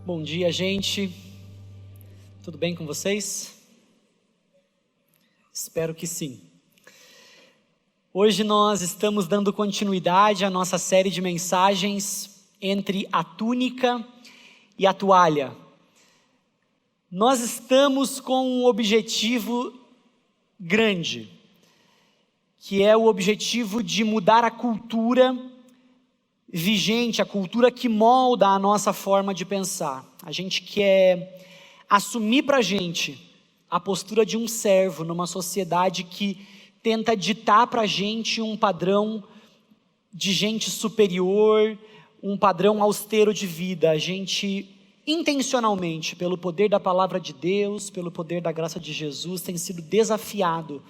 Bom dia, gente. Tudo bem com vocês? Espero que sim. Hoje nós estamos dando continuidade à nossa série de mensagens entre a túnica e a toalha. Nós estamos com um objetivo grande, que é o objetivo de mudar a cultura vigente, a cultura que molda a nossa forma de pensar. A gente quer assumir para a gente a postura de um servo numa sociedade que tenta ditar para a gente um padrão de gente superior, um padrão austero de vida. A gente, intencionalmente, pelo poder da palavra de Deus, pelo poder da graça de Jesus, tem sido desafiado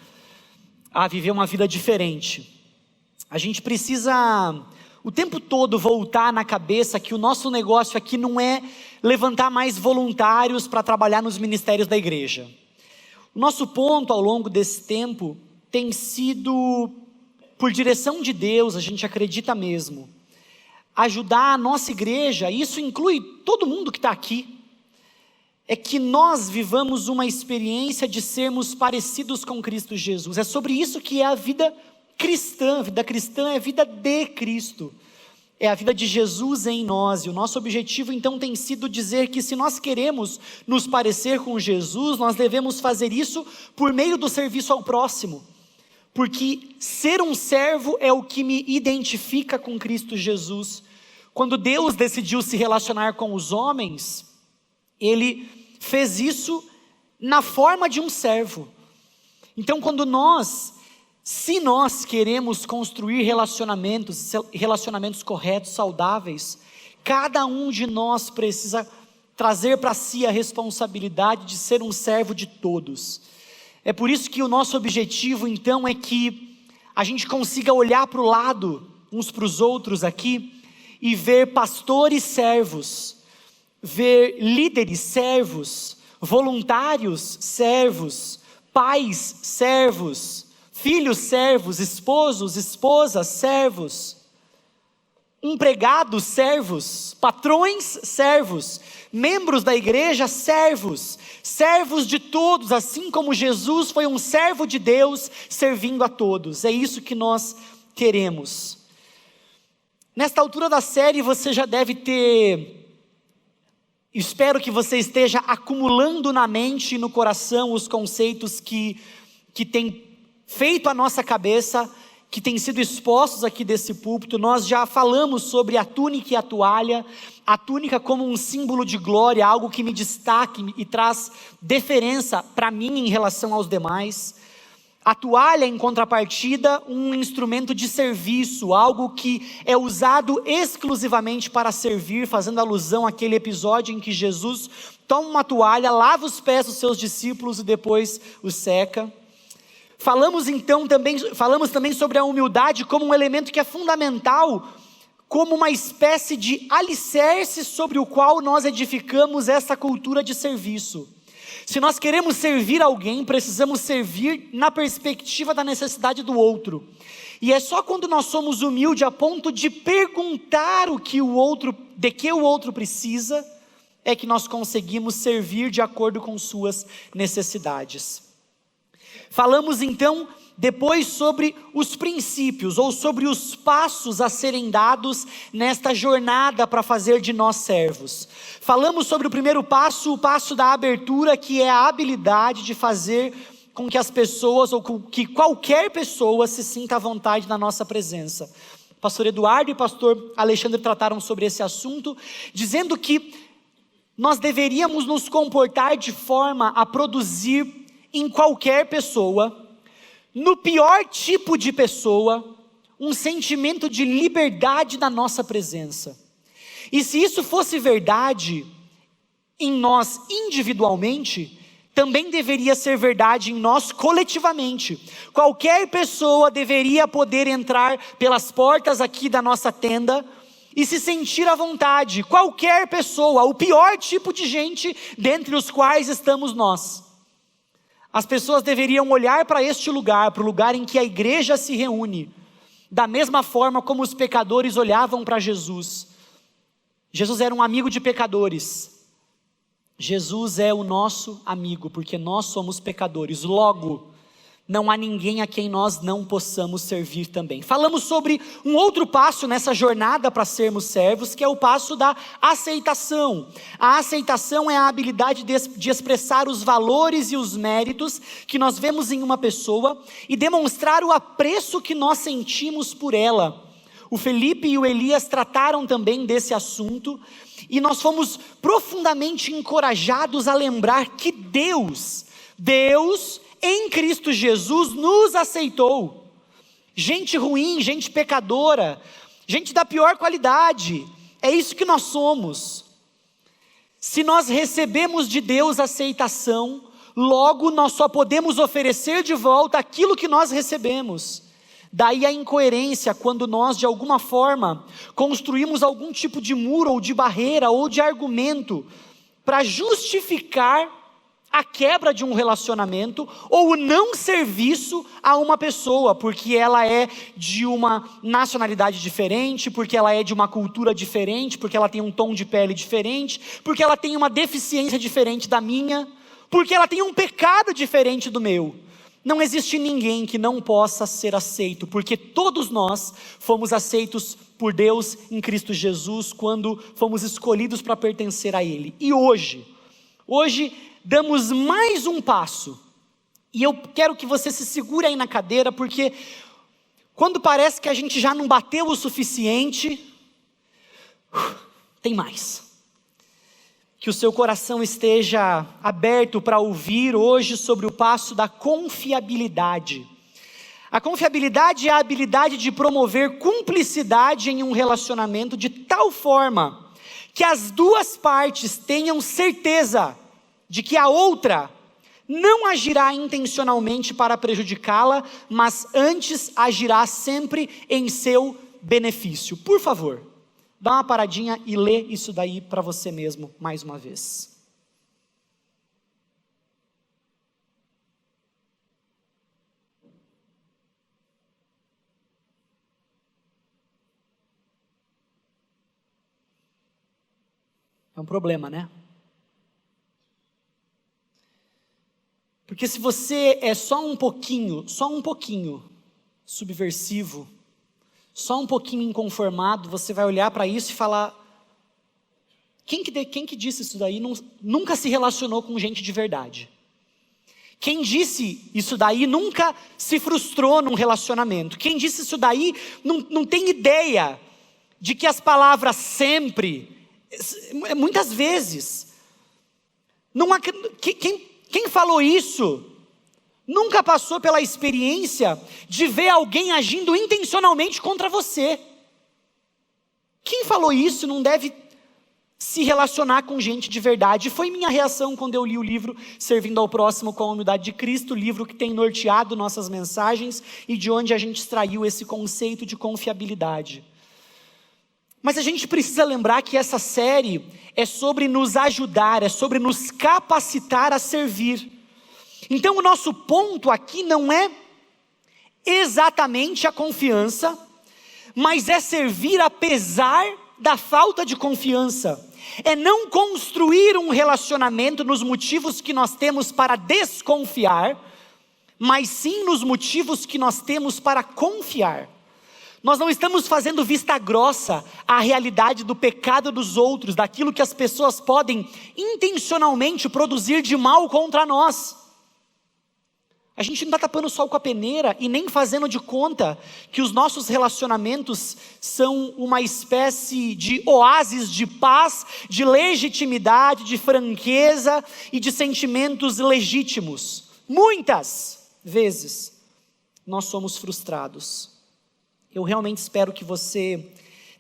a viver uma vida diferente. A gente precisa o tempo todo voltar na cabeça que o nosso negócio aqui não é levantar mais voluntários para trabalhar nos ministérios da igreja. O nosso ponto ao longo desse tempo tem sido, por direção de Deus, a gente acredita mesmo, ajudar a nossa igreja, isso inclui todo mundo que está aqui, é que nós vivamos uma experiência de sermos parecidos com Cristo Jesus. É sobre isso que é a vida cristã. A vida cristã é a vida de Cristo, é a vida de Jesus em nós, e o nosso objetivo então tem sido dizer que se nós queremos nos parecer com Jesus, nós devemos fazer isso por meio do serviço ao próximo, porque ser um servo é o que me identifica com Cristo Jesus. Quando Deus decidiu se relacionar com os homens, Ele fez isso na forma de um servo. Então se nós queremos construir relacionamentos corretos, saudáveis, cada um de nós precisa trazer para si a responsabilidade de ser um servo de todos. É por isso que o nosso objetivo então é que a gente consiga olhar para o lado, uns para os outros aqui, e ver pastores servos, ver líderes servos, voluntários servos, pais servos, filhos servos, esposos, esposas servos, empregados servos, patrões servos, membros da igreja servos, servos de todos, assim como Jesus foi um servo de Deus servindo a todos. É isso que nós queremos. Nesta altura da série você já deve ter, espero que você esteja acumulando na mente e no coração os conceitos que tem feito a nossa cabeça, que tem sido expostos aqui desse púlpito. Nós já falamos sobre a túnica e a toalha, a túnica como um símbolo de glória, algo que me destaque e traz deferência para mim em relação aos demais. A toalha, em contrapartida, um instrumento de serviço, algo que é usado exclusivamente para servir, fazendo alusão àquele episódio em que Jesus toma uma toalha, lava os pés dos seus discípulos e depois os seca. Falamos também sobre a humildade como um elemento que é fundamental, como uma espécie de alicerce sobre o qual nós edificamos essa cultura de serviço. Se nós queremos servir alguém, precisamos servir na perspectiva da necessidade do outro. E é só quando nós somos humildes a ponto de perguntar de que o outro precisa, é que nós conseguimos servir de acordo com suas necessidades. Falamos então depois sobre os princípios, ou sobre os passos a serem dados nesta jornada para fazer de nós servos. Falamos sobre o primeiro passo, o passo da abertura, que é a habilidade de fazer com que as pessoas, ou com que qualquer pessoa se sinta à vontade na nossa presença. Pastor Eduardo e pastor Alexandre trataram sobre esse assunto, dizendo que nós deveríamos nos comportar de forma a produzir em qualquer pessoa, no pior tipo de pessoa, um sentimento de liberdade na nossa presença. E se isso fosse verdade em nós individualmente, também deveria ser verdade em nós coletivamente. Qualquer pessoa deveria poder entrar pelas portas aqui da nossa tenda e se sentir à vontade. Qualquer pessoa, o pior tipo de gente dentre os quais estamos nós. As pessoas deveriam olhar para este lugar, para o lugar em que a igreja se reúne, da mesma forma como os pecadores olhavam para Jesus. Jesus era um amigo de pecadores, Jesus é o nosso amigo, porque nós somos pecadores. Logo, não há ninguém a quem nós não possamos servir também. Falamos sobre um outro passo nessa jornada para sermos servos, que é o passo da aceitação. A aceitação é a habilidade de expressar os valores e os méritos que nós vemos em uma pessoa e demonstrar o apreço que nós sentimos por ela. O Felipe e o Elias trataram também desse assunto, e nós fomos profundamente encorajados a lembrar que Deus em Cristo Jesus nos aceitou. Gente ruim, gente pecadora, gente da pior qualidade, é isso que nós somos. Se nós recebemos de Deus aceitação, logo nós só podemos oferecer de volta aquilo que nós recebemos. Daí a incoerência quando nós, de alguma forma, construímos algum tipo de muro, ou de barreira, ou de argumento, para justificar a quebra de um relacionamento, ou o não serviço a uma pessoa, porque ela é de uma nacionalidade diferente, porque ela é de uma cultura diferente, porque ela tem um tom de pele diferente, porque ela tem uma deficiência diferente da minha, porque ela tem um pecado diferente do meu. Não existe ninguém que não possa ser aceito, porque todos nós fomos aceitos por Deus em Cristo Jesus, quando fomos escolhidos para pertencer a Ele. E hoje damos mais um passo, e eu quero que você se segure aí na cadeira, porque quando parece que a gente já não bateu o suficiente, tem mais. Que o seu coração esteja aberto para ouvir hoje sobre o passo da confiabilidade. A confiabilidade é a habilidade de promover cumplicidade em um relacionamento de tal forma que as duas partes tenham certeza de que a outra não agirá intencionalmente para prejudicá-la, mas antes agirá sempre em seu benefício. Por favor, dá uma paradinha e lê isso daí para você mesmo, mais uma vez. É um problema, né? Porque se você é só um pouquinho subversivo, só um pouquinho inconformado, você vai olhar para isso e falar: quem que disse isso daí nunca se relacionou com gente de verdade. Quem disse isso daí nunca se frustrou num relacionamento. Quem disse isso daí não tem ideia de que as palavras sempre, muitas vezes, quem falou isso nunca passou pela experiência de ver alguém agindo intencionalmente contra você. Quem falou isso não deve se relacionar com gente de verdade. Foi minha reação quando eu li o livro Servindo ao Próximo com a Humildade de Cristo, livro que tem norteado nossas mensagens e de onde a gente extraiu esse conceito de confiabilidade. Mas a gente precisa lembrar que essa série é sobre nos ajudar, é sobre nos capacitar a servir. Então o nosso ponto aqui não é exatamente a confiança, mas é servir apesar da falta de confiança. É não construir um relacionamento nos motivos que nós temos para desconfiar, mas sim nos motivos que nós temos para confiar. Nós não estamos fazendo vista grossa à realidade do pecado dos outros, daquilo que as pessoas podem intencionalmente produzir de mal contra nós. A gente não está tapando o sol com a peneira e nem fazendo de conta que os nossos relacionamentos são uma espécie de oásis de paz, de legitimidade, de franqueza e de sentimentos legítimos. Muitas vezes nós somos frustrados. Eu realmente espero que você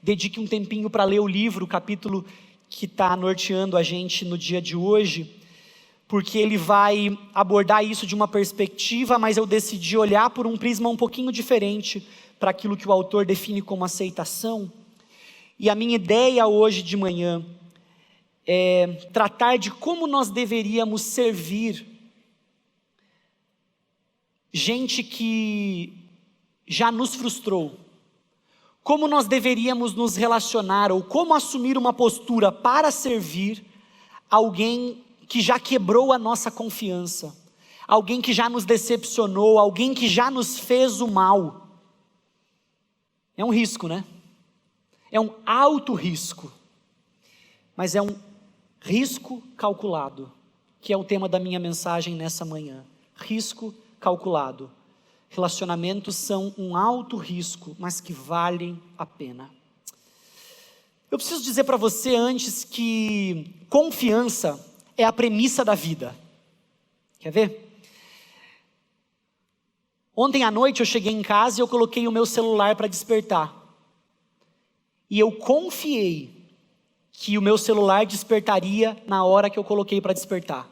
dedique um tempinho para ler o livro, o capítulo que está norteando a gente no dia de hoje, porque ele vai abordar isso de uma perspectiva, mas eu decidi olhar por um prisma um pouquinho diferente para aquilo que o autor define como aceitação. E a minha ideia hoje de manhã é tratar de como nós deveríamos servir gente que já nos frustrou, como nós deveríamos nos relacionar ou como assumir uma postura para servir alguém que já quebrou a nossa confiança, alguém que já nos decepcionou, alguém que já nos fez o mal. É um risco, né? É um alto risco, mas é um risco calculado, que é o tema da minha mensagem nessa manhã. Risco calculado. Relacionamentos são um alto risco, mas que valem a pena. Eu preciso dizer para você antes que confiança é a premissa da vida. Quer ver? Ontem à noite eu cheguei em casa e eu coloquei o meu celular para despertar. E eu confiei que o meu celular despertaria na hora que eu coloquei para despertar.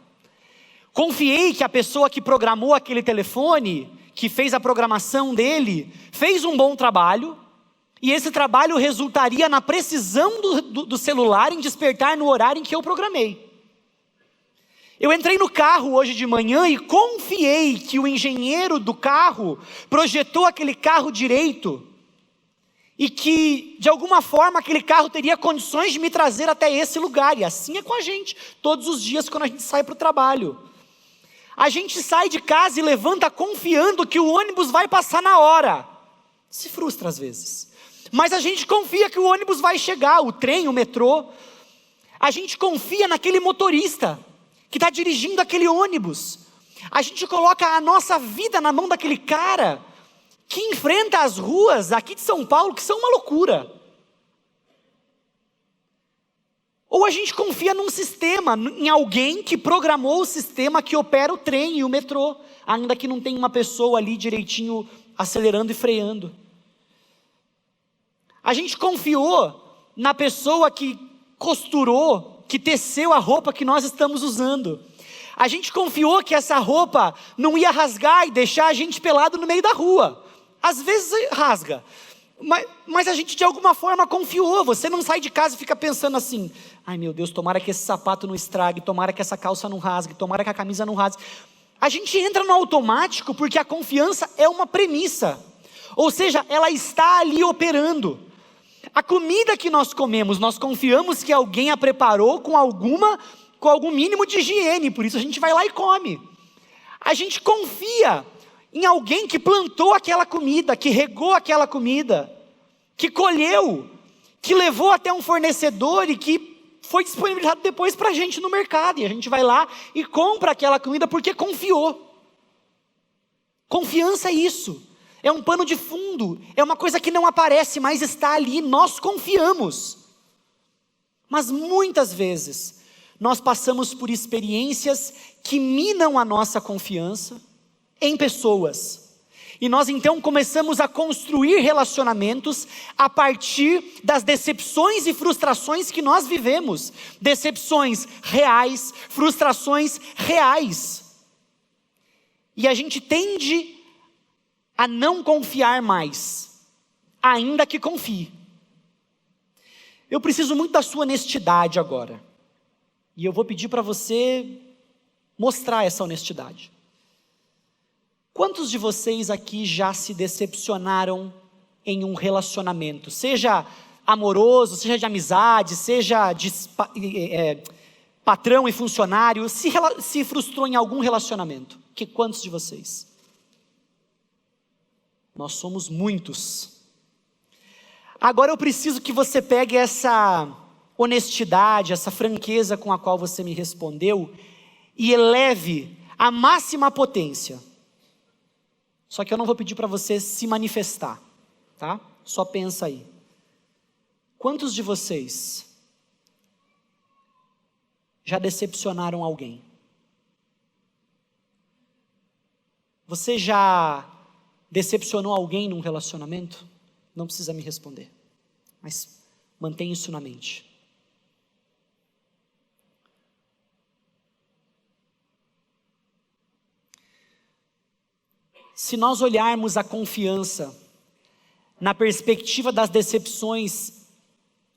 Confiei que a pessoa que programou aquele telefone, que fez a programação dele, fez um bom trabalho, e esse trabalho resultaria na precisão do celular em despertar no horário em que eu programei. Eu entrei no carro hoje de manhã e confiei que o engenheiro do carro projetou aquele carro direito, e que de alguma forma aquele carro teria condições de me trazer até esse lugar, e assim é com a gente, todos os dias quando a gente sai para o trabalho. A gente sai de casa e levanta confiando que o ônibus vai passar na hora. Se frustra às vezes. Mas a gente confia que o ônibus vai chegar, o trem, o metrô. A gente confia naquele motorista que está dirigindo aquele ônibus. A gente coloca a nossa vida na mão daquele cara que enfrenta as ruas aqui de São Paulo, que são uma loucura. Ou a gente confia num sistema, em alguém que programou o sistema que opera o trem e o metrô, ainda que não tenha uma pessoa ali direitinho acelerando e freando. A gente confiou na pessoa que costurou, que teceu a roupa que nós estamos usando. A gente confiou que essa roupa não ia rasgar e deixar a gente pelado no meio da rua. Às vezes rasga. Mas a gente de alguma forma confiou. Você não sai de casa e fica pensando assim: ai meu Deus, tomara que esse sapato não estrague, tomara que essa calça não rasgue, tomara que a camisa não rasgue. A gente entra no automático porque a confiança é uma premissa. Ou seja, ela está ali operando. A comida que nós comemos, nós confiamos que alguém a preparou com algum mínimo de higiene, por isso a gente vai lá e come. A gente confia em alguém que plantou aquela comida, que regou aquela comida, que colheu, que levou até um fornecedor e que foi disponibilizado depois para a gente no mercado. E a gente vai lá e compra aquela comida porque confiou. Confiança é isso. É um pano de fundo. É uma coisa que não aparece, mas está ali. Nós confiamos. Mas muitas vezes nós passamos por experiências que minam a nossa confiança em pessoas. E nós então começamos a construir relacionamentos a partir das decepções e frustrações que nós vivemos. Decepções reais, frustrações reais. E a gente tende a não confiar mais, ainda que confie. Eu preciso muito da sua honestidade agora. E eu vou pedir para você mostrar essa honestidade. Quantos de vocês aqui já se decepcionaram em um relacionamento? Seja amoroso, seja de amizade, seja de patrão e funcionário, se frustrou em algum relacionamento? Quantos de vocês? Nós somos muitos. Agora eu preciso que você pegue essa honestidade, essa franqueza com a qual você me respondeu e eleve à máxima potência. Só que eu não vou pedir para você se manifestar, tá? Só pensa aí. Quantos de vocês já decepcionaram alguém? Você já decepcionou alguém num relacionamento? Não precisa me responder, mas mantenha isso na mente. Se nós olharmos a confiança na perspectiva das decepções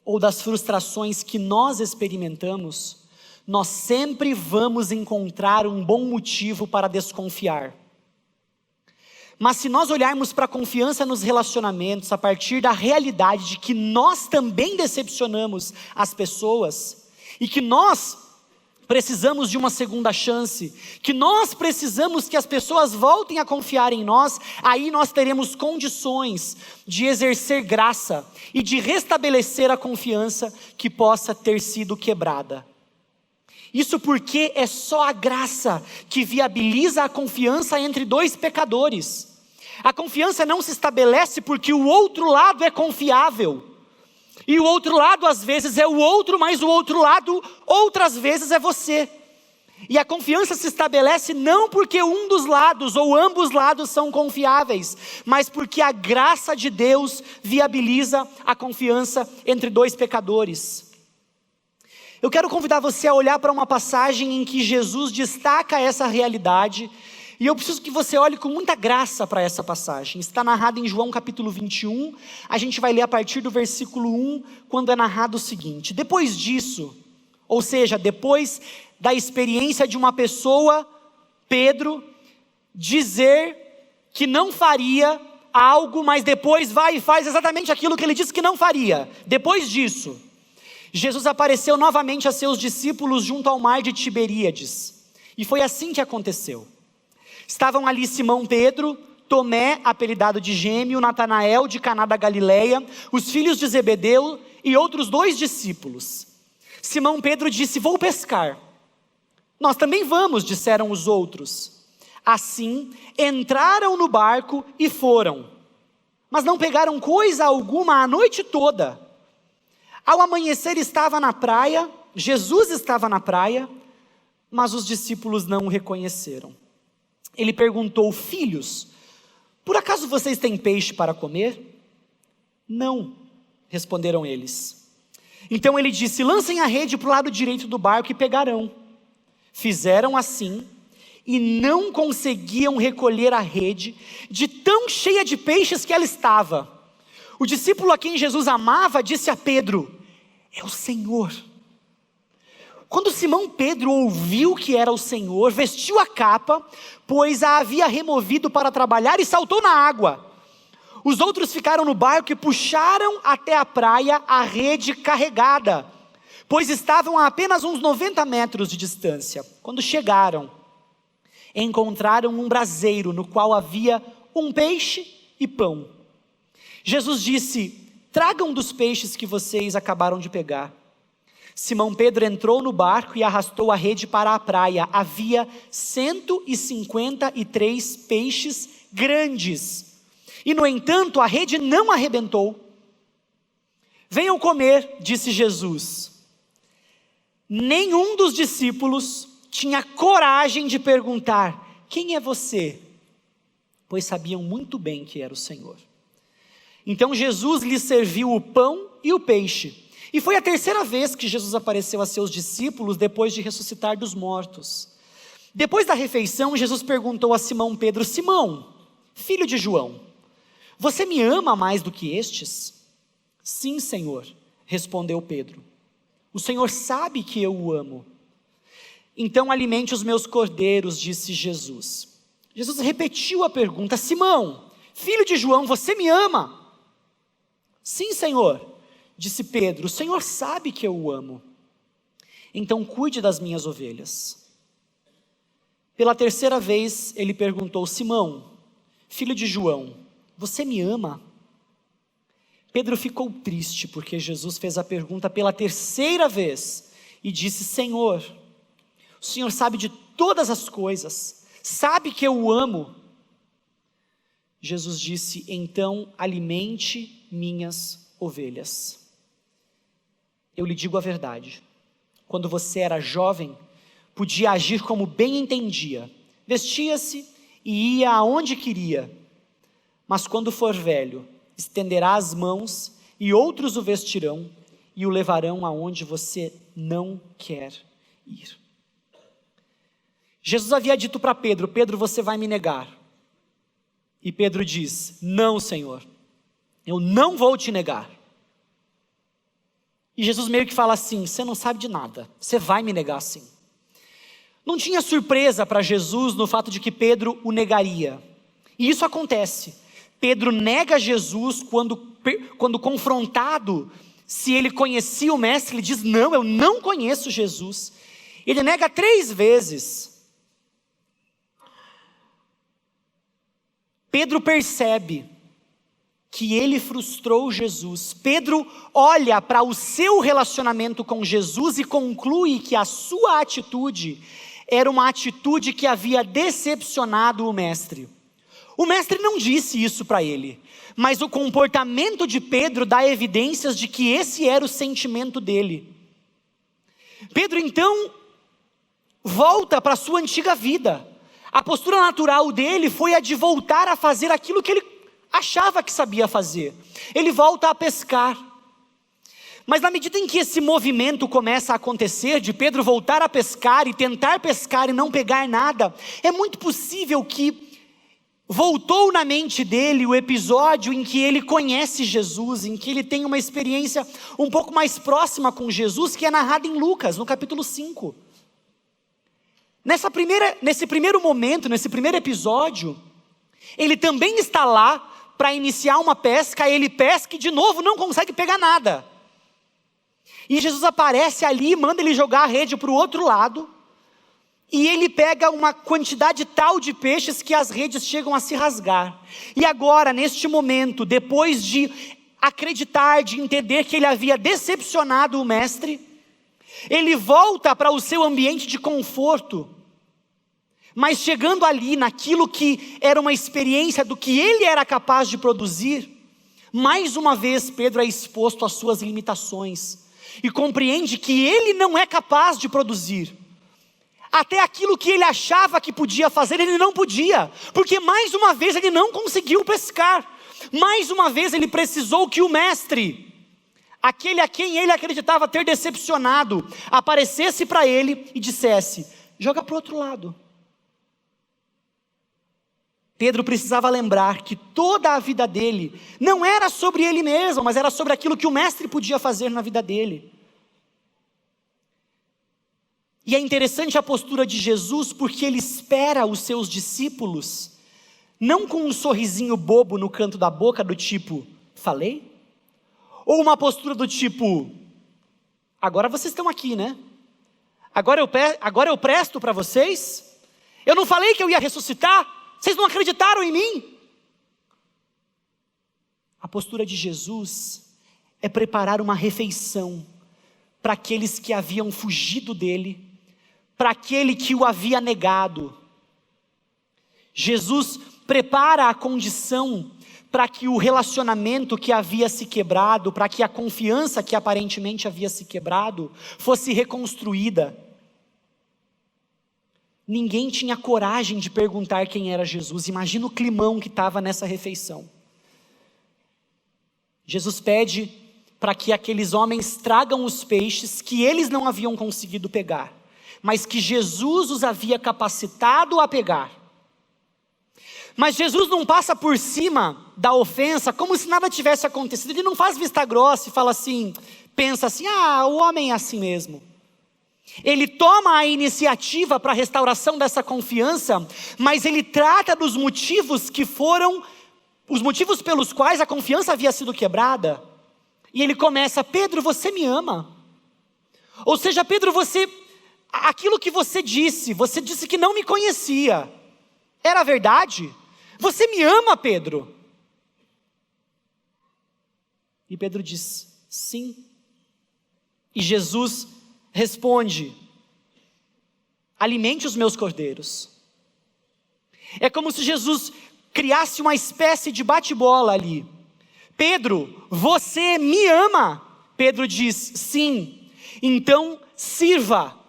ou das frustrações que nós experimentamos, nós sempre vamos encontrar um bom motivo para desconfiar. Mas se nós olharmos para a confiança nos relacionamentos a partir da realidade de que nós também decepcionamos as pessoas e que nós precisamos de uma segunda chance, que nós precisamos que as pessoas voltem a confiar em nós, aí nós teremos condições de exercer graça e de restabelecer a confiança que possa ter sido quebrada. Isso porque é só a graça que viabiliza a confiança entre dois pecadores. A confiança não se estabelece porque o outro lado é confiável. E o outro lado às vezes é o outro, mas o outro lado outras vezes é você. E a confiança se estabelece não porque um dos lados ou ambos lados são confiáveis, mas porque a graça de Deus viabiliza a confiança entre dois pecadores. Eu quero convidar você a olhar para uma passagem em que Jesus destaca essa realidade, e eu preciso que você olhe com muita graça para essa passagem. Está narrada em João capítulo 21, a gente vai ler a partir do versículo 1, quando é narrado o seguinte: depois disso, ou seja, depois da experiência de uma pessoa, Pedro, dizer que não faria algo, mas depois vai e faz exatamente aquilo que ele disse que não faria. Depois disso, Jesus apareceu novamente a seus discípulos junto ao mar de Tiberíades, e foi assim que aconteceu. Estavam ali Simão Pedro, Tomé, apelidado de Gêmeo, Natanael de Caná da Galileia, os filhos de Zebedeu e outros 2 discípulos. Simão Pedro disse: vou pescar. Nós também vamos, disseram os outros. Assim, entraram no barco e foram, mas não pegaram coisa alguma a noite toda. Ao amanhecer estava na praia, Jesus estava na praia, mas os discípulos não o reconheceram. Ele perguntou: filhos, por acaso vocês têm peixe para comer? Não, responderam eles. Então ele disse: lancem a rede para o lado direito do barco e pegarão. Fizeram assim, e não conseguiam recolher a rede, de tão cheia de peixes que ela estava. O discípulo a quem Jesus amava disse a Pedro: é o Senhor. Quando Simão Pedro ouviu que era o Senhor, vestiu a capa, pois a havia removido para trabalhar, e saltou na água. Os outros ficaram no barco e puxaram até a praia a rede carregada, pois estavam a apenas uns 90 metros de distância. Quando chegaram, encontraram um braseiro no qual havia um peixe e pão. Jesus disse: tragam dos peixes que vocês acabaram de pegar. Simão Pedro entrou no barco e arrastou a rede para a praia. Havia 153 peixes grandes. E no entanto, a rede não arrebentou. Venham comer, disse Jesus. Nenhum dos discípulos tinha coragem de perguntar: quem é você? Pois sabiam muito bem que era o Senhor. Então Jesus lhes serviu o pão e o peixe. E foi a terceira vez que Jesus apareceu a seus discípulos depois de ressuscitar dos mortos. Depois da refeição, Jesus perguntou a Simão Pedro: Simão, filho de João, você me ama mais do que estes? Sim, Senhor, respondeu Pedro. O Senhor sabe que eu o amo. Então alimente os meus cordeiros, disse Jesus. Jesus repetiu a pergunta: Simão, filho de João, você me ama? Sim, Senhor, disse Pedro, o Senhor sabe que eu o amo. Então cuide das minhas ovelhas. Pela terceira vez ele perguntou: Simão, filho de João, você me ama? Pedro ficou triste porque Jesus fez a pergunta pela terceira vez e disse: Senhor, o Senhor sabe de todas as coisas, sabe que eu o amo. Jesus disse: então alimente minhas ovelhas. Eu lhe digo a verdade, quando você era jovem, podia agir como bem entendia, vestia-se e ia aonde queria, mas quando for velho, estenderá as mãos e outros o vestirão e o levarão aonde você não quer ir. Jesus havia dito para Pedro: Pedro, você vai me negar. E Pedro diz: não, Senhor, eu não vou te negar. E Jesus meio que fala assim: você não sabe de nada, você vai me negar sim. Não tinha surpresa para Jesus no fato de que Pedro o negaria. E isso acontece. Pedro nega Jesus quando confrontado se ele conhecia o mestre. Ele diz: não, eu não conheço Jesus. Ele nega 3 vezes. Pedro percebe que ele frustrou Jesus. Pedro olha para o seu relacionamento com Jesus e conclui que a sua atitude era uma atitude que havia decepcionado o mestre. O mestre não disse isso para ele, mas o comportamento de Pedro dá evidências de que esse era o sentimento dele. Pedro então volta para a sua antiga vida. A postura natural dele foi a de voltar a fazer aquilo que ele achava que sabia fazer. Ele volta a pescar. Mas na medida em que esse movimento começa a acontecer, de Pedro voltar a pescar e tentar pescar e não pegar nada, é muito possível que voltou na mente dele o episódio em que ele conhece Jesus, em que ele tem uma experiência um pouco mais próxima com Jesus, que é narrada em Lucas, no capítulo 5. Nesse primeiro momento, nesse primeiro episódio, ele também está lá para iniciar uma pesca, ele pesca e de novo não consegue pegar nada. E Jesus aparece ali e manda ele jogar a rede para o outro lado, e ele pega uma quantidade tal de peixes que as redes chegam a se rasgar. E agora, neste momento, depois de acreditar, de entender que ele havia decepcionado o mestre, ele volta para o seu ambiente de conforto, mas chegando ali naquilo que era uma experiência do que ele era capaz de produzir, mais uma vez Pedro é exposto às suas limitações, e compreende que ele não é capaz de produzir. Até aquilo que ele achava que podia fazer, ele não podia, porque mais uma vez ele não conseguiu pescar, mais uma vez ele precisou que o mestre, aquele a quem ele acreditava ter decepcionado, aparecesse para ele e dissesse: joga para o outro lado. Pedro precisava lembrar que toda a vida dele não era sobre ele mesmo, mas era sobre aquilo que o mestre podia fazer na vida dele. E é interessante a postura de Jesus, porque ele espera os seus discípulos, não com um sorrisinho bobo no canto da boca do tipo, falei? Ou uma postura do tipo, agora vocês estão aqui, né? Agora eu presto para vocês? Eu não falei que eu ia ressuscitar? Vocês não acreditaram em mim? A postura de Jesus é preparar uma refeição para aqueles que haviam fugido dele, para aquele que o havia negado. Jesus prepara a condição para que o relacionamento que havia se quebrado, para que a confiança que aparentemente havia se quebrado, fosse reconstruída. Ninguém tinha coragem de perguntar quem era Jesus. Imagina o climão que estava nessa refeição. Jesus pede para que aqueles homens tragam os peixes que eles não haviam conseguido pegar, mas que Jesus os havia capacitado a pegar. Mas Jesus não passa por cima da ofensa como se nada tivesse acontecido. Ele não faz vista grossa e fala assim, pensa assim, o homem é assim mesmo. Ele toma a iniciativa para a restauração dessa confiança, mas ele trata dos motivos que foram, os motivos pelos quais a confiança havia sido quebrada. E ele começa, Pedro, você me ama. Ou seja, Pedro, aquilo que você disse que não me conhecia, era verdade? Você me ama, Pedro? E Pedro diz, sim. E Jesus responde, alimente os meus cordeiros. É como se Jesus criasse uma espécie de bate-bola ali. Pedro, você me ama? Pedro diz, sim. Então sirva.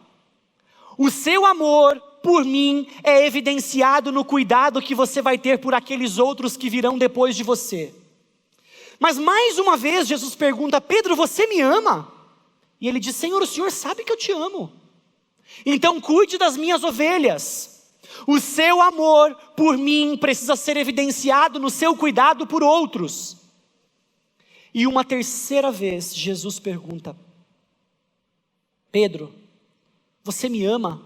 O seu amor por mim é evidenciado no cuidado que você vai ter por aqueles outros que virão depois de você. Mas mais uma vez Jesus pergunta, Pedro, você me ama? E ele diz, Senhor, o Senhor sabe que eu te amo. Então cuide das minhas ovelhas. O seu amor por mim precisa ser evidenciado no seu cuidado por outros. E uma terceira vez Jesus pergunta, Pedro, você me ama?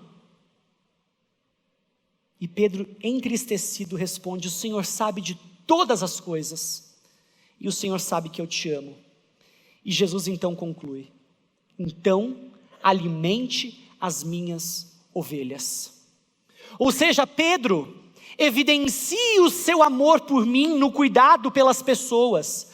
E Pedro, entristecido, responde, o Senhor sabe de todas as coisas. E o Senhor sabe que eu te amo. E Jesus então conclui, então alimente as minhas ovelhas. Ou seja, Pedro evidencia o seu amor por mim no cuidado pelas pessoas,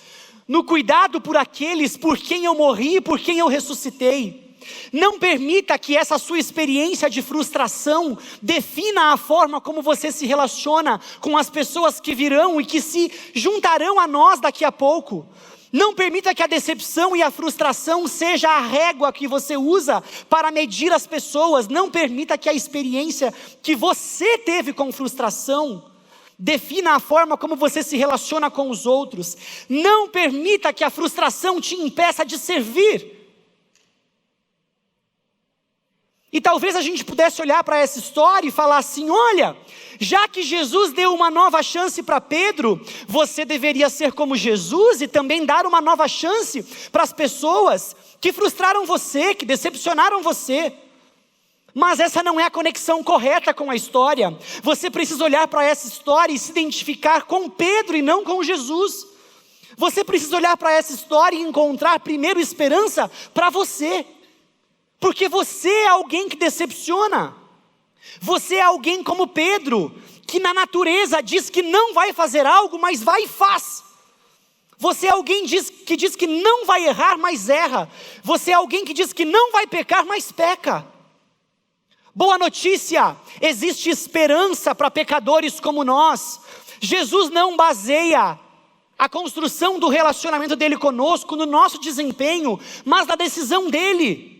no cuidado por aqueles por quem eu morri, por quem eu ressuscitei. Não permita que essa sua experiência de frustração defina a forma como você se relaciona com as pessoas que virão e que se juntarão a nós daqui a pouco. Não permita que a decepção e a frustração seja a régua que você usa para medir as pessoas. Não permita que a experiência que você teve com frustração defina a forma como você se relaciona com os outros. Não permita que a frustração te impeça de servir. E talvez a gente pudesse olhar para essa história e falar assim: olha, já que Jesus deu uma nova chance para Pedro, você deveria ser como Jesus e também dar uma nova chance para as pessoas que frustraram você, que decepcionaram você. Mas essa não é a conexão correta com a história. Você precisa olhar para essa história e se identificar com Pedro e não com Jesus. Você precisa olhar para essa história e encontrar primeiro esperança para você. Porque você é alguém que decepciona. Você é alguém como Pedro, que na natureza diz que não vai fazer algo, mas vai e faz. Você é alguém que diz que não vai errar, mas erra. Você é alguém que diz que não vai pecar, mas peca. Boa notícia, existe esperança para pecadores como nós. Jesus não baseia a construção do relacionamento dele conosco no nosso desempenho, mas na decisão dele.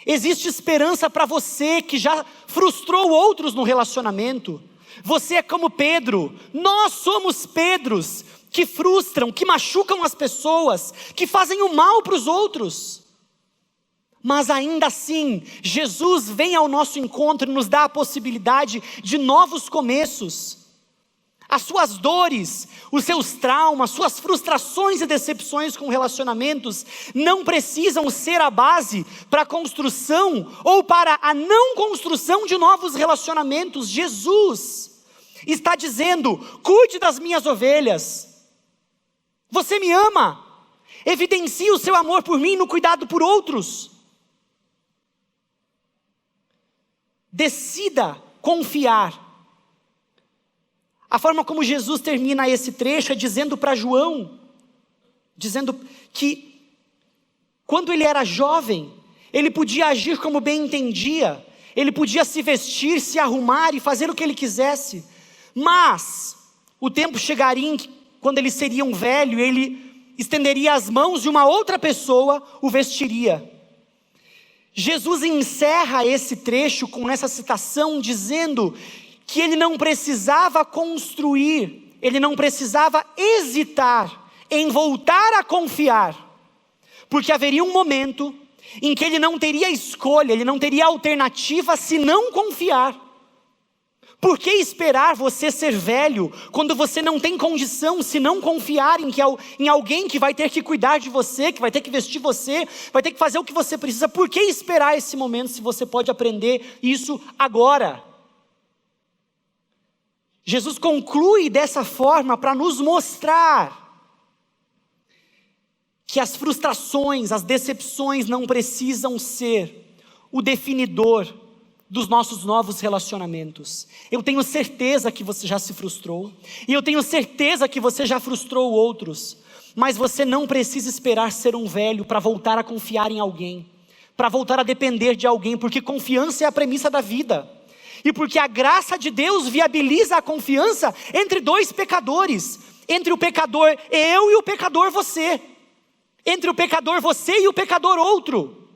Existe esperança para você que já frustrou outros no relacionamento. Você é como Pedro. Nós somos Pedros que frustram, que machucam as pessoas, que fazem o mal para os outros. Mas ainda assim, Jesus vem ao nosso encontro e nos dá a possibilidade de novos começos. As suas dores, os seus traumas, suas frustrações e decepções com relacionamentos não precisam ser a base para a construção ou para a não construção de novos relacionamentos. Jesus está dizendo: cuide das minhas ovelhas. Você me ama. Evidencie o seu amor por mim no cuidado por outros. Decida confiar. A forma como Jesus termina esse trecho é dizendo para João, dizendo que quando ele era jovem, ele podia agir como bem entendia, ele podia se vestir, se arrumar e fazer o que ele quisesse, mas o tempo chegaria quando ele seria um velho, ele estenderia as mãos e uma outra pessoa o vestiria. Jesus encerra esse trecho com essa citação dizendo que ele não precisava construir, ele não precisava hesitar em voltar a confiar, porque haveria um momento em que ele não teria escolha, ele não teria alternativa se não confiar. Por que esperar você ser velho, quando você não tem condição, se não confiar em alguém que vai ter que cuidar de você, que vai ter que vestir você, vai ter que fazer o que você precisa? Por que esperar esse momento, se você pode aprender isso agora? Jesus conclui dessa forma para nos mostrar que as frustrações, as decepções não precisam ser o definidor dos nossos novos relacionamentos. Eu tenho certeza que você já se frustrou, e eu tenho certeza que você já frustrou outros, mas você não precisa esperar ser um velho para voltar a confiar em alguém, para voltar a depender de alguém, porque confiança é a premissa da vida. E porque a graça de Deus viabiliza a confiança entre dois pecadores, entre o pecador eu e o pecador você, entre o pecador você e o pecador outro.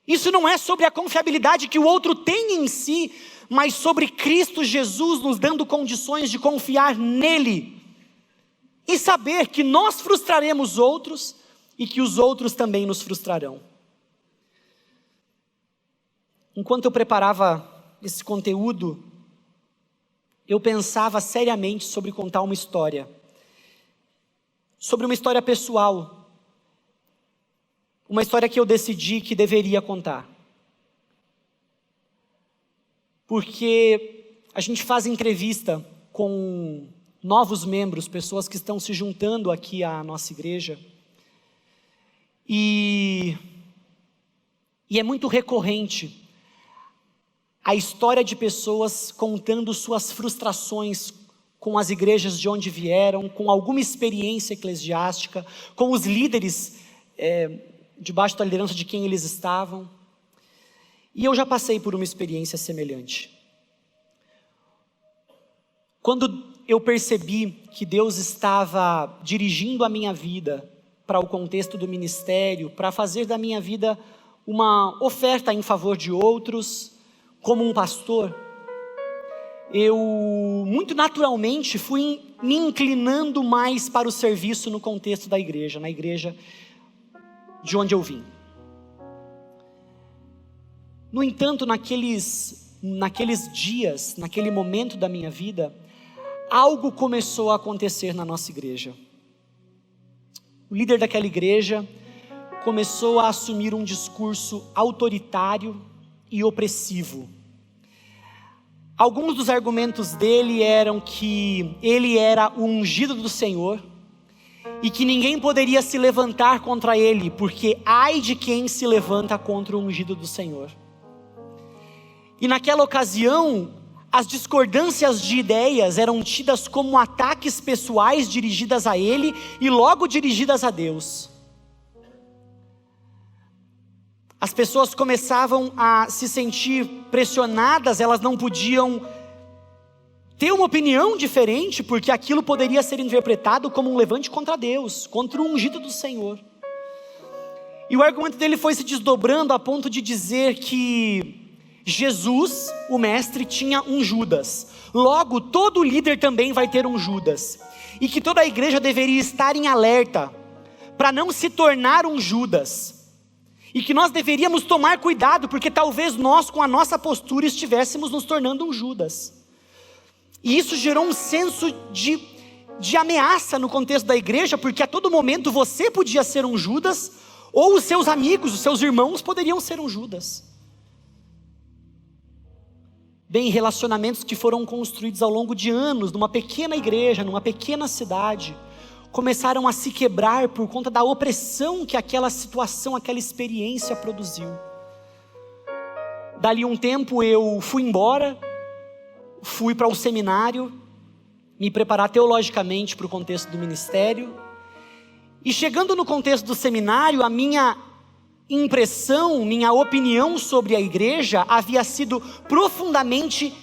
Isso não é sobre a confiabilidade que o outro tem em si, mas sobre Cristo Jesus nos dando condições de confiar nele e saber que nós frustraremos outros e que os outros também nos frustrarão. Enquanto eu preparava esse conteúdo, eu pensava seriamente sobre contar uma história, sobre uma história pessoal, uma história que eu decidi que deveria contar. Porque a gente faz entrevista com novos membros, pessoas que estão se juntando aqui à nossa igreja, e E é muito recorrente a história de pessoas contando suas frustrações com as igrejas de onde vieram, com alguma experiência eclesiástica, com os líderes debaixo da liderança de quem eles estavam. E eu já passei por uma experiência semelhante. Quando eu percebi que Deus estava dirigindo a minha vida para o contexto do ministério, para fazer da minha vida uma oferta em favor de outros, como um pastor, eu muito naturalmente fui me inclinando mais para o serviço no contexto da igreja, na igreja de onde eu vim. No entanto, naqueles dias, naquele momento da minha vida, algo começou a acontecer na nossa igreja. O líder daquela igreja começou a assumir um discurso autoritário e opressivo. Alguns dos argumentos dele eram que ele era o ungido do Senhor e que ninguém poderia se levantar contra ele, porque ai de quem se levanta contra o ungido do Senhor. E naquela ocasião, as discordâncias de ideias eram tidas como ataques pessoais dirigidas a ele e logo dirigidas a Deus. As pessoas começavam a se sentir pressionadas, elas não podiam ter uma opinião diferente, porque aquilo poderia ser interpretado como um levante contra Deus, contra o ungido do Senhor. E o argumento dele foi se desdobrando a ponto de dizer que Jesus, o mestre, tinha um Judas. Logo, todo líder também vai ter um Judas. E que toda a igreja deveria estar em alerta para não se tornar um Judas. E que nós deveríamos tomar cuidado, porque talvez nós, com a nossa postura, estivéssemos nos tornando um Judas. E isso gerou um senso de ameaça no contexto da igreja, porque a todo momento você podia ser um Judas, ou os seus amigos, os seus irmãos poderiam ser um Judas. Bem, relacionamentos que foram construídos ao longo de anos, numa pequena igreja, numa pequena cidade, começaram a se quebrar por conta da opressão que aquela situação, aquela experiência produziu. Dali um tempo eu fui embora, fui para o seminário, me preparar teologicamente para o contexto do ministério, e chegando no contexto do seminário, a minha impressão, minha opinião sobre a igreja havia sido profundamente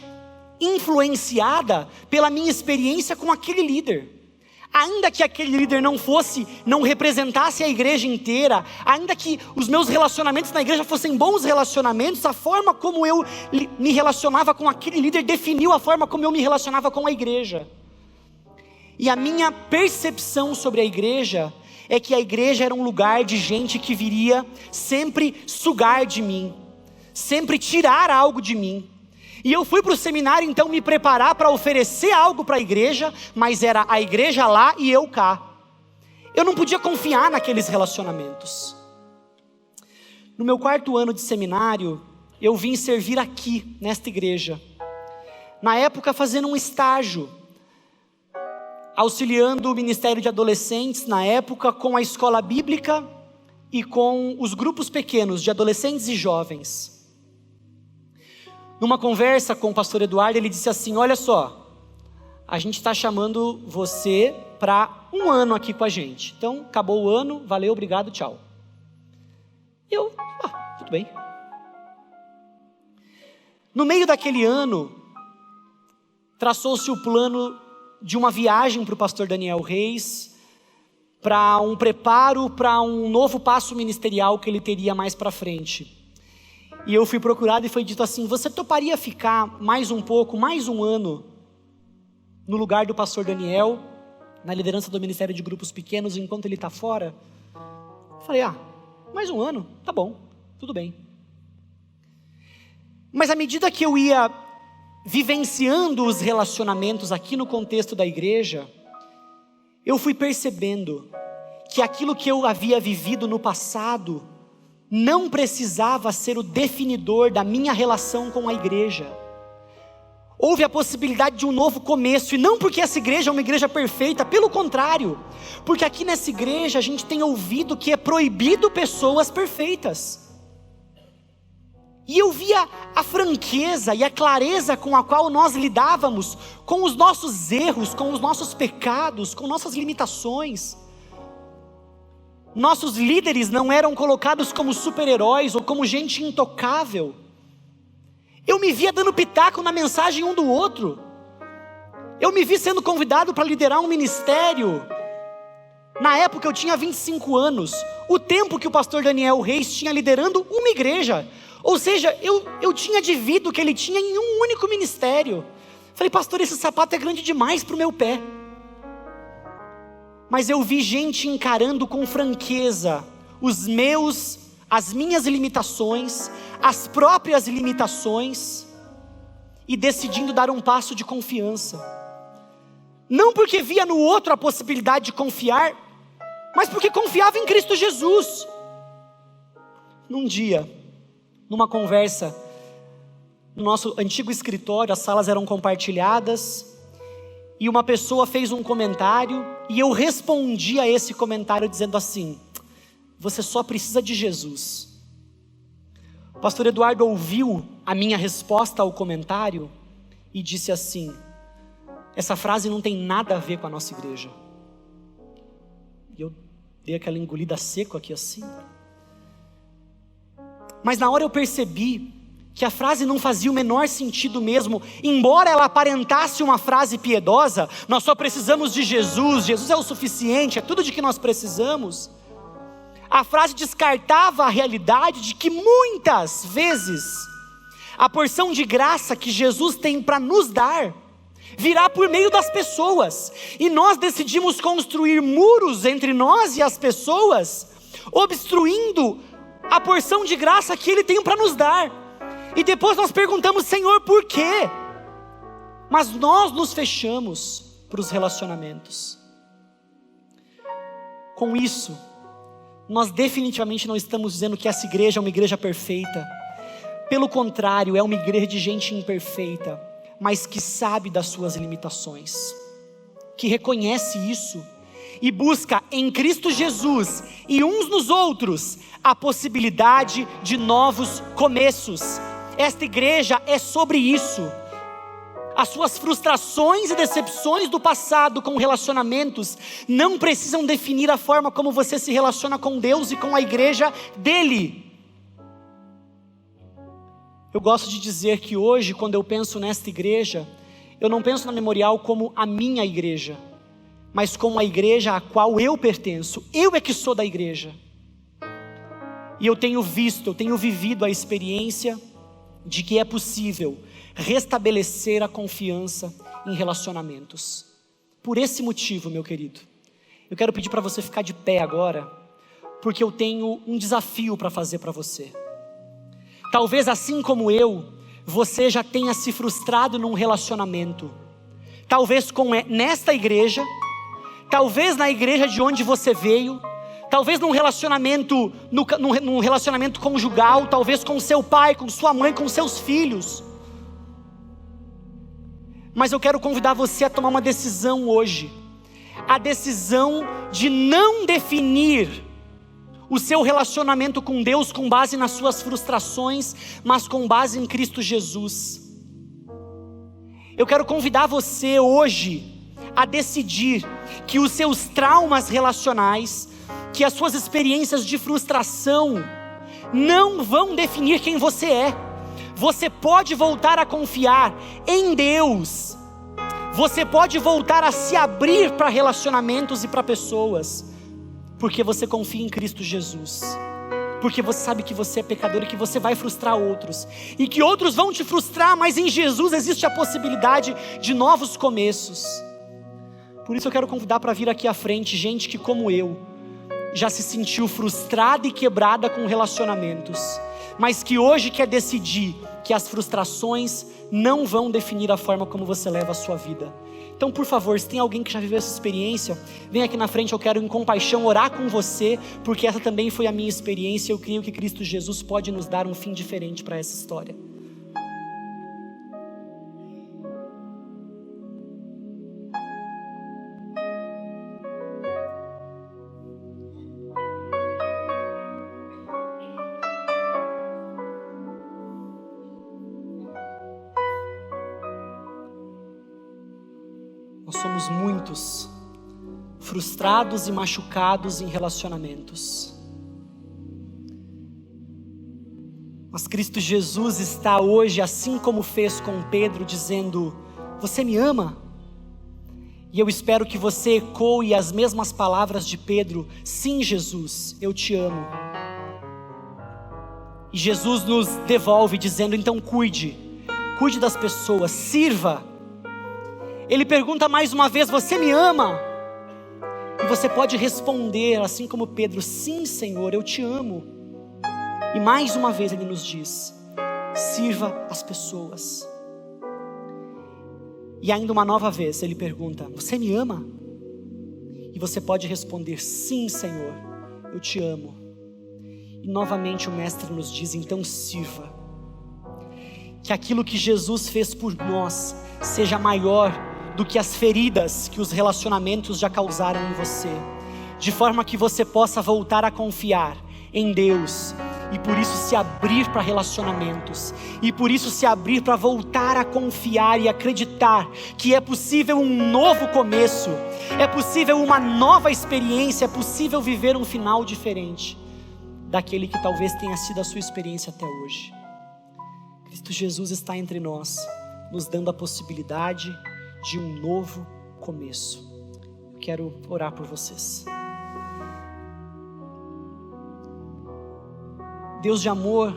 influenciada pela minha experiência com aquele líder. Ainda que aquele líder não representasse a igreja inteira, ainda que os meus relacionamentos na igreja fossem bons relacionamentos, a forma como eu me relacionava com aquele líder definiu a forma como eu me relacionava com a igreja. E a minha percepção sobre a igreja é que a igreja era um lugar de gente que viria sempre sugar de mim, sempre tirar algo de mim. E eu fui para o seminário então me preparar para oferecer algo para a igreja, mas era a igreja lá e eu cá. Eu não podia confiar naqueles relacionamentos. No meu 4º ano de seminário, eu vim servir aqui, nesta igreja. Na época fazendo um estágio, auxiliando o Ministério de Adolescentes, na época com a escola bíblica e com os grupos pequenos de adolescentes e jovens. Numa conversa com o pastor Eduardo, ele disse assim: olha só, a gente está chamando você para um ano aqui com a gente. Então, acabou o ano, valeu, obrigado, tchau. Tudo bem. No meio daquele ano, traçou-se o plano de uma viagem para o pastor Daniel Reis, para um preparo, para um novo passo ministerial que ele teria mais para frente. E eu fui procurado e foi dito assim: você toparia ficar mais um pouco, mais um ano, no lugar do pastor Daniel, na liderança do Ministério de Grupos Pequenos, enquanto ele está fora? Eu falei: mais um ano, tá bom, tudo bem. Mas à medida que eu ia vivenciando os relacionamentos aqui no contexto da igreja, eu fui percebendo que aquilo que eu havia vivido no passado não precisava ser o definidor da minha relação com a igreja. Houve a possibilidade de um novo começo, e não porque essa igreja é uma igreja perfeita, pelo contrário, porque aqui nessa igreja a gente tem ouvido que é proibido pessoas perfeitas. E eu via a franqueza e a clareza com a qual nós lidávamos com os nossos erros, com os nossos pecados, com nossas limitações. Nossos líderes não eram colocados como super-heróis ou como gente intocável. Eu me via dando pitaco na mensagem um do outro. Eu me vi sendo convidado para liderar um ministério. Na época eu tinha 25 anos, o tempo que o pastor Daniel Reis tinha liderando uma igreja. Ou seja, eu tinha de vida o que ele tinha em um único ministério. Falei, pastor, esse sapato é grande demais para o meu pé. Mas eu vi gente encarando com franqueza as minhas limitações, as próprias limitações, e decidindo dar um passo de confiança. Não porque via no outro a possibilidade de confiar, mas porque confiava em Cristo Jesus. Num dia, numa conversa, no nosso antigo escritório, as salas eram compartilhadas, e uma pessoa fez um comentário, e eu respondi a esse comentário dizendo assim: você só precisa de Jesus. O pastor Eduardo ouviu a minha resposta ao comentário e disse assim: essa frase não tem nada a ver com a nossa igreja. E eu dei aquela engolida seco aqui assim. Mas na hora eu percebi que a frase não fazia o menor sentido mesmo. Embora ela aparentasse uma frase piedosa, nós só precisamos de Jesus, Jesus é o suficiente, é tudo de que nós precisamos. A frase descartava a realidade de que muitas vezes a porção de graça que Jesus tem para nos dar virá por meio das pessoas, e nós decidimos construir muros entre nós e as pessoas, obstruindo a porção de graça que Ele tem para nos dar. E depois nós perguntamos: Senhor, por quê? Mas nós nos fechamos para os relacionamentos. Com isso, nós definitivamente não estamos dizendo que essa igreja é uma igreja perfeita. Pelo contrário, é uma igreja de gente imperfeita, mas que sabe das suas limitações, que reconhece isso e busca em Cristo Jesus e uns nos outros a possibilidade de novos começos. Esta igreja é sobre isso. As suas frustrações e decepções do passado com relacionamentos não precisam definir a forma como você se relaciona com Deus e com a igreja dele. Eu gosto de dizer que hoje, quando eu penso nesta igreja, eu não penso na Memorial como a minha igreja, mas como a igreja a qual eu pertenço. Eu é que sou da igreja. E eu tenho vivido a experiência de que é possível restabelecer a confiança em relacionamentos. Por esse motivo, meu querido, eu quero pedir para você ficar de pé agora, porque eu tenho um desafio para fazer para você. Talvez assim como eu, você já tenha se frustrado num relacionamento. Talvez nesta igreja, talvez na igreja de onde você veio, talvez num relacionamento conjugal, talvez com seu pai, com sua mãe, com seus filhos. Mas eu quero convidar você a tomar uma decisão hoje. A decisão de não definir o seu relacionamento com Deus com base nas suas frustrações, mas com base em Cristo Jesus. Eu quero convidar você hoje a decidir que os seus traumas relacionais, que as suas experiências de frustração não vão definir quem você é. Você pode voltar a confiar em Deus. Você pode voltar a se abrir para relacionamentos e para pessoas, porque você confia em Cristo Jesus. Porque você sabe que você é pecador e que você vai frustrar outros, e que outros vão te frustrar, mas em Jesus existe a possibilidade de novos começos. Por isso eu quero convidar para vir aqui à frente gente que, como eu, já se sentiu frustrada e quebrada com relacionamentos, mas que hoje quer decidir que as frustrações não vão definir a forma como você leva a sua vida. Então, por favor, se tem alguém que já viveu essa experiência, vem aqui na frente. Eu quero em compaixão orar com você, porque essa também foi a minha experiência. Eu creio que Cristo Jesus pode nos dar um fim diferente para essa história. Somos muitos, frustrados e machucados em relacionamentos. Mas Cristo Jesus está hoje, assim como fez com Pedro, dizendo: você me ama? E eu espero que você ecoe as mesmas palavras de Pedro: sim, Jesus, eu te amo. E Jesus nos devolve dizendo: então cuide das pessoas, sirva. Ele pergunta mais uma vez: você me ama? E você pode responder, assim como Pedro: sim, Senhor, eu te amo. E mais uma vez ele nos diz: sirva as pessoas. E ainda uma nova vez ele pergunta: você me ama? E você pode responder: sim, Senhor, eu te amo. E novamente o mestre nos diz: então sirva. Que aquilo que Jesus fez por nós seja maior do que as feridas que os relacionamentos já causaram em você, de forma que você possa voltar a confiar em Deus, e por isso se abrir para relacionamentos, e por isso se abrir para voltar a confiar e acreditar que é possível um novo começo, é possível uma nova experiência, é possível viver um final diferente daquele que talvez tenha sido a sua experiência até hoje. Cristo Jesus está entre nós, nos dando a possibilidade de um novo começo. Eu quero orar por vocês. Deus de amor,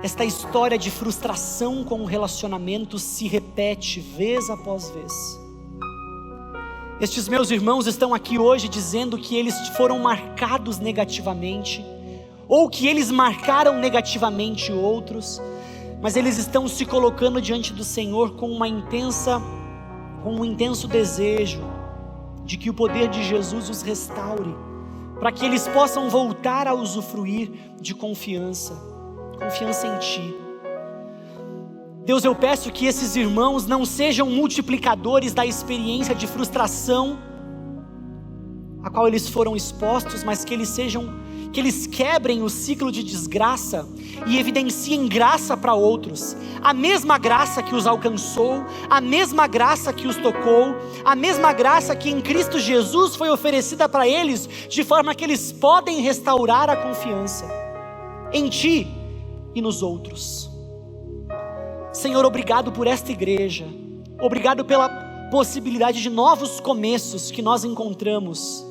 esta história de frustração com o relacionamento se repete vez após vez. Estes meus irmãos estão aqui hoje dizendo que eles foram marcados negativamente, ou que eles marcaram negativamente outros, mas eles estão se colocando diante do Senhor com um intenso desejo de que o poder de Jesus os restaure, para que eles possam voltar a usufruir de confiança em Ti. Deus, eu peço que esses irmãos não sejam multiplicadores da experiência de frustração a qual eles foram expostos, mas que eles quebrem o ciclo de desgraça e evidenciem graça para outros, a mesma graça que os alcançou, a mesma graça que os tocou, a mesma graça que em Cristo Jesus foi oferecida para eles, de forma que eles podem restaurar a confiança em Ti e nos outros. Senhor, obrigado por esta igreja, obrigado pela possibilidade de novos começos que nós encontramos,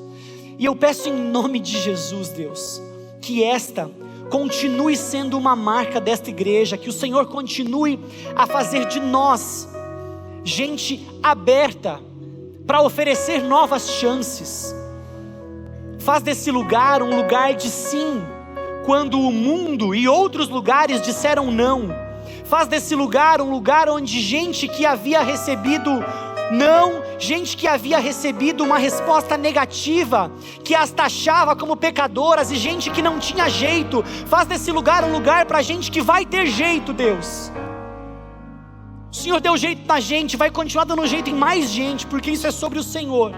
e eu peço em nome de Jesus, Deus, que esta continue sendo uma marca desta igreja, que o Senhor continue a fazer de nós gente aberta para oferecer novas chances. Faz desse lugar um lugar de sim, quando o mundo e outros lugares disseram não. Faz desse lugar um lugar onde gente que havia recebido não, gente que havia recebido uma resposta negativa, que as taxava como pecadoras, e gente que não tinha jeito, faz desse lugar um lugar para gente que vai ter jeito, Deus. O Senhor deu jeito na gente, vai continuar dando jeito em mais gente, porque isso é sobre o Senhor.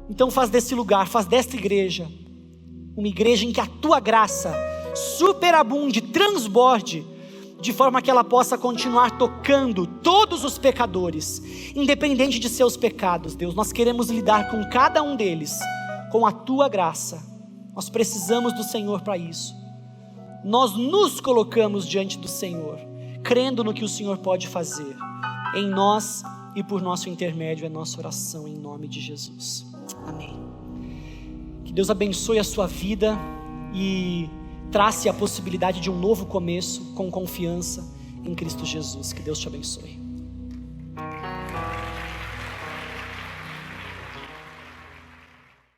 Então faz desse lugar, faz desta igreja uma igreja em que a Tua graça superabunde, transborde, de forma que ela possa continuar tocando todos os pecadores, independente de seus pecados. Deus, nós queremos lidar com cada um deles, com a Tua graça. Nós precisamos do Senhor para isso. Nós nos colocamos diante do Senhor, crendo no que o Senhor pode fazer em nós e por nosso intermédio. É nossa oração em nome de Jesus. Amém. Que Deus abençoe a sua vida e trace a possibilidade de um novo começo com confiança em Cristo Jesus. Que Deus te abençoe.